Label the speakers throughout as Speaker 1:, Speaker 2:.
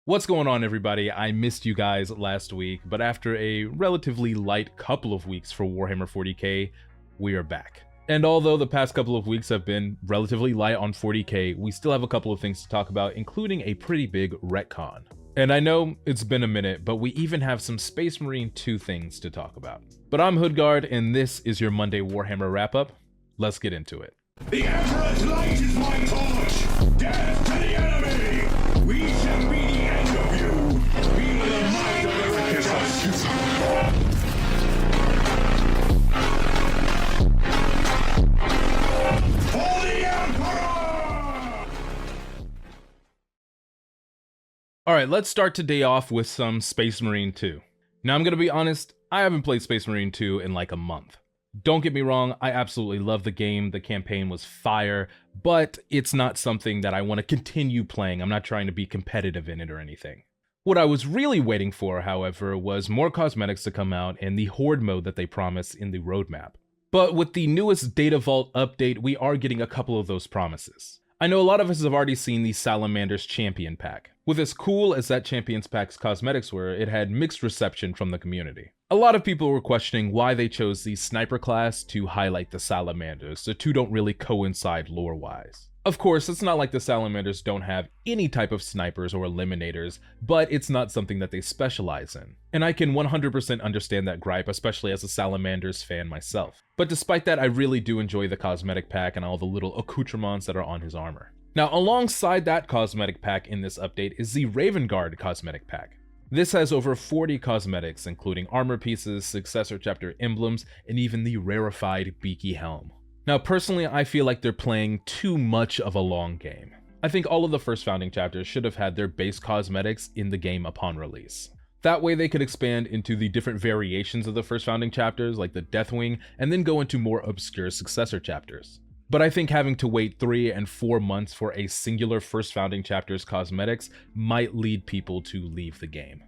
Speaker 1: What's going on, everybody? I missed you guys last week, but after a relatively light couple of weeks for Warhammer 40k, we are back. And although the past couple of weeks have been relatively light on 40k, we still have a couple of things to talk about, including a pretty big retcon. And I know it's been a minute, but we even have some Space Marine 2 things to talk about. But I'm HoodGuard, and this is your Monday Warhammer wrap-up. Let's get into it.
Speaker 2: The Emperor's light is my torch! Death to the enemy! We shall be the end of you! Feel the might of the righteous! For the Emperor!
Speaker 1: Alright, let's start today off with some Space Marine 2. Now, I'm gonna be honest, I haven't played Space Marine 2 in like a month. Don't get me wrong, I absolutely love the game, the campaign was fire, but it's not something that I want to continue playing. I'm not trying to be competitive in it or anything. What I was really waiting for, however, was more cosmetics to come out and the Horde mode that they promised in the roadmap. But with the newest Data Vault update, we are getting a couple of those promises. I know a lot of us have already seen the Salamander's Champion Pack. With as cool as that Champions Pack's cosmetics were, it had mixed reception from the community. A lot of people were questioning why they chose the Sniper class to highlight the Salamanders. The two don't really coincide lore-wise. Of course, it's not like the Salamanders don't have any type of snipers or eliminators, but it's not something that they specialize in. And I can 100% understand that gripe, especially as a Salamanders fan myself. But despite that, I really do enjoy the cosmetic pack and all the little accoutrements that are on his armor. Now, alongside that cosmetic pack in this update is the Raven Guard cosmetic pack. This has over 40 cosmetics, including armor pieces, successor chapter emblems, and even the rarefied beaky helm. Now, personally, I feel like they're playing too much of a long game. I think all of the first founding chapters should have had their base cosmetics in the game upon release. That way they could expand into the different variations of the first founding chapters, like the Deathwing, and then go into more obscure successor chapters. But I think having to wait 3 and 4 months for a singular first founding chapter's cosmetics might lead people to leave the game.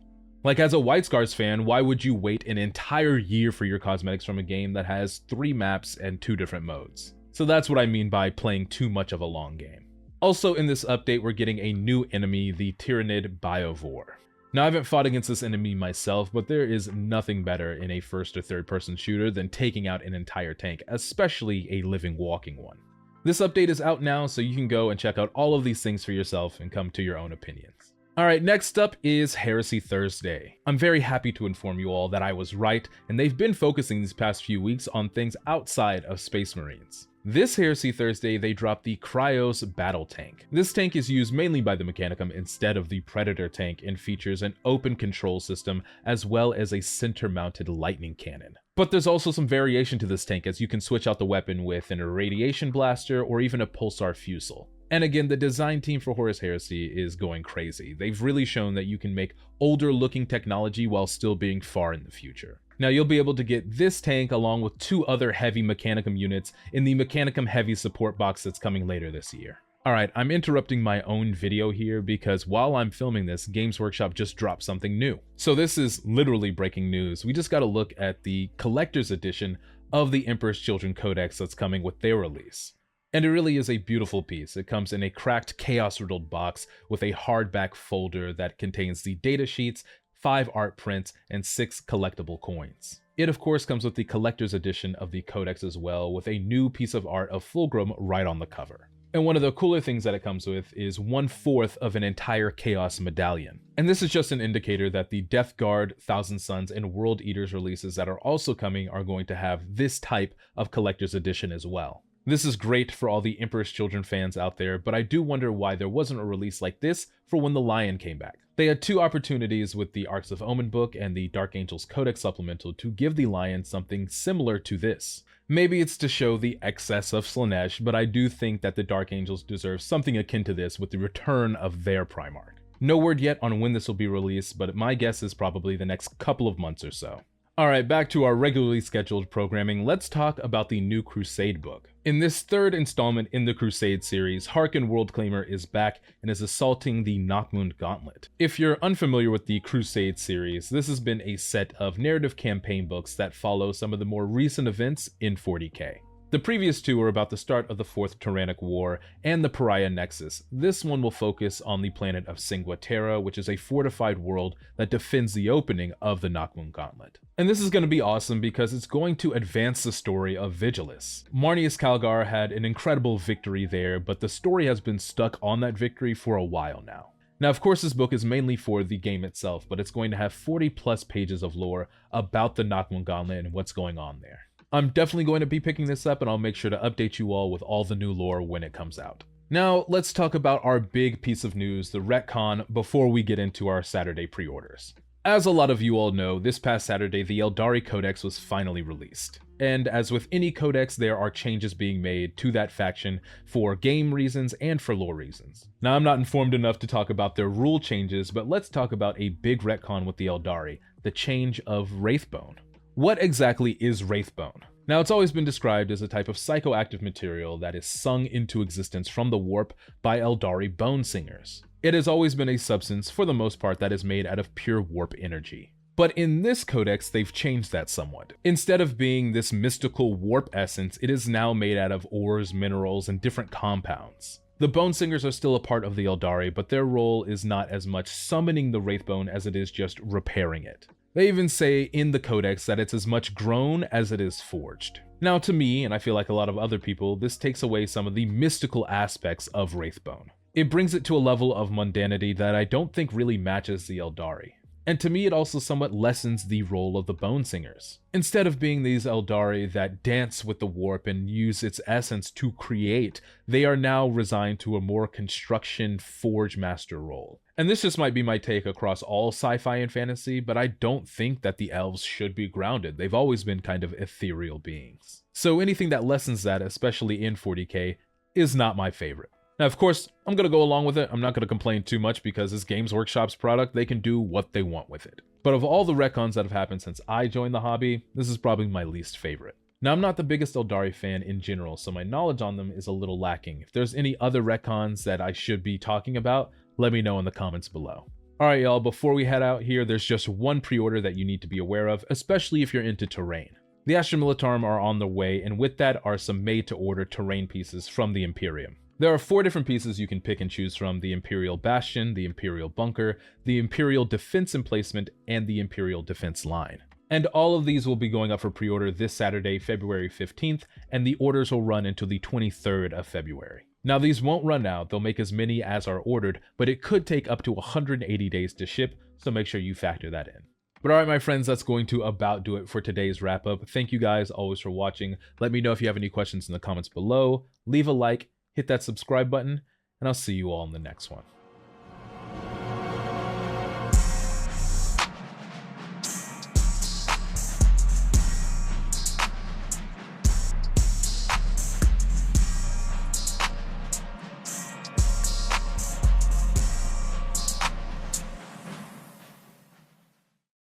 Speaker 1: Like, as a White Scars fan, why would you wait an entire year for your cosmetics from a game that has 3 maps and 2 different modes? So that's what I mean by playing too much of a long game. Also in this update, we're getting a new enemy, the Tyrannid Biovore. Now, I haven't fought against this enemy myself, but there is nothing better in a first or third person shooter than taking out an entire tank, especially a living, walking one. This update is out now, so you can go and check out all of these things for yourself and come to your own opinions. Alright, next up is Heresy Thursday. I'm very happy to inform you all that I was right, and they've been focusing these past few weeks on things outside of Space Marines. This Heresy Thursday, they dropped the Krios Battle Tank. This tank is used mainly by the Mechanicum instead of the Predator tank and features an open control system as well as a center-mounted lightning cannon. But there's also some variation to this tank, as you can switch out the weapon with an irradiation blaster or even a pulsar fusel. And again, the design team for Horus Heresy is going crazy. They've really shown that you can make older looking technology while still being far in the future. Now, you'll be able to get this tank along with 2 other heavy Mechanicum units in the Mechanicum Heavy support box that's coming later this year. Alright, I'm interrupting my own video here because while I'm filming this, Games Workshop just dropped something new. So this is literally breaking news. We just got to look at the collector's edition of the Emperor's Children Codex that's coming with their release. And it really is a beautiful piece. It comes in a cracked, chaos-riddled box with a hardback folder that contains the data sheets, 5 art prints, and 6 collectible coins. It of course comes with the collector's edition of the Codex as well, with a new piece of art of Fulgrim right on the cover. And one of the cooler things that it comes with is 1/4 of an entire Chaos medallion. And this is just an indicator that the Death Guard, Thousand Suns, and World Eaters releases that are also coming are going to have this type of collector's edition as well. This is great for all the Emperor's Children fans out there, but I do wonder why there wasn't a release like this for when the Lion came back. They had 2 opportunities with the Arcs of Omen book and the Dark Angels Codex supplemental to give the Lion something similar to this. Maybe it's to show the excess of Slaanesh, but I do think that the Dark Angels deserve something akin to this with the return of their Primarch. No word yet on when this will be released, but my guess is probably the next couple of months or so. Alright, back to our regularly scheduled programming, let's talk about the new Crusade book. In this 3rd installment in the Crusade series, Harken Worldclaimer is back and is assaulting the Nachmund Gauntlet. If you're unfamiliar with the Crusade series, this has been a set of narrative campaign books that follow some of the more recent events in 40k. The previous two are about the start of the Fourth Tyrannic War and the Pariah Nexus. This one will focus on the planet of Singua Terra, which is a fortified world that defends the opening of the Nachmund Gauntlet. And this is going to be awesome because it's going to advance the story of Vigilis. Marneus Calgar had an incredible victory there, but the story has been stuck on that victory for a while now. Now, of course, this book is mainly for the game itself, but it's going to have 40 plus pages of lore about the Nachmund Gauntlet and what's going on there. I'm definitely going to be picking this up, and I'll make sure to update you all with all the new lore when it comes out. Now, let's talk about our big piece of news, the retcon, before we get into our Saturday pre-orders. As a lot of you all know, this past Saturday, the Eldari Codex was finally released. And as with any codex, there are changes being made to that faction for game reasons and for lore reasons. Now, I'm not informed enough to talk about their rule changes, but let's talk about a big retcon with the Eldari, the change of Wraithbone. What exactly is Wraithbone? Now, it's always been described as a type of psychoactive material that is sung into existence from the warp by Eldari bone singers. It has always been a substance, for the most part, that is made out of pure warp energy. But in this codex, they've changed that somewhat. Instead of being this mystical warp essence, it is now made out of ores, minerals, and different compounds. The Bone Singers are still a part of the Eldari, but their role is not as much summoning the Wraithbone as it is just repairing it. They even say in the codex that it's as much grown as it is forged. Now, to me, and I feel like a lot of other people, this takes away some of the mystical aspects of Wraithbone. It brings it to a level of mundanity that I don't think really matches the Eldari. And to me, it also somewhat lessens the role of the Bone Singers. Instead of being these Eldari that dance with the warp and use its essence to create, they are now resigned to a more construction forge master role. And this just might be my take across all sci-fi and fantasy, but I don't think that the elves should be grounded. They've always been kind of ethereal beings. So anything that lessens that, especially in 40k, is not my favorite. Now, of course, I'm going to go along with it. I'm not going to complain too much because it's Games Workshop's product. They can do what they want with it. But of all the retcons that have happened since I joined the hobby, this is probably my least favorite. Now, I'm not the biggest Eldari fan in general, so my knowledge on them is a little lacking. If there's any other retcons that I should be talking about, let me know in the comments below. Alright y'all, before we head out here, there's just one pre-order that you need to be aware of, especially if you're into terrain. The Astra Militarum are on their way, and with that are some made-to-order terrain pieces from the Imperium. There are 4 different pieces you can pick and choose from: the Imperial Bastion, the Imperial Bunker, the Imperial Defense Emplacement, and the Imperial Defense Line. And all of these will be going up for pre-order this Saturday, February 15th, and the orders will run until the 23rd of February. Now, these won't run out, they'll make as many as are ordered, but it could take up to 180 days to ship, so make sure you factor that in. But alright my friends, that's going to about do it for today's wrap up. Thank you guys always for watching. Let me know if you have any questions in the comments below. Leave a like, hit that subscribe button, and I'll see you all in the next one.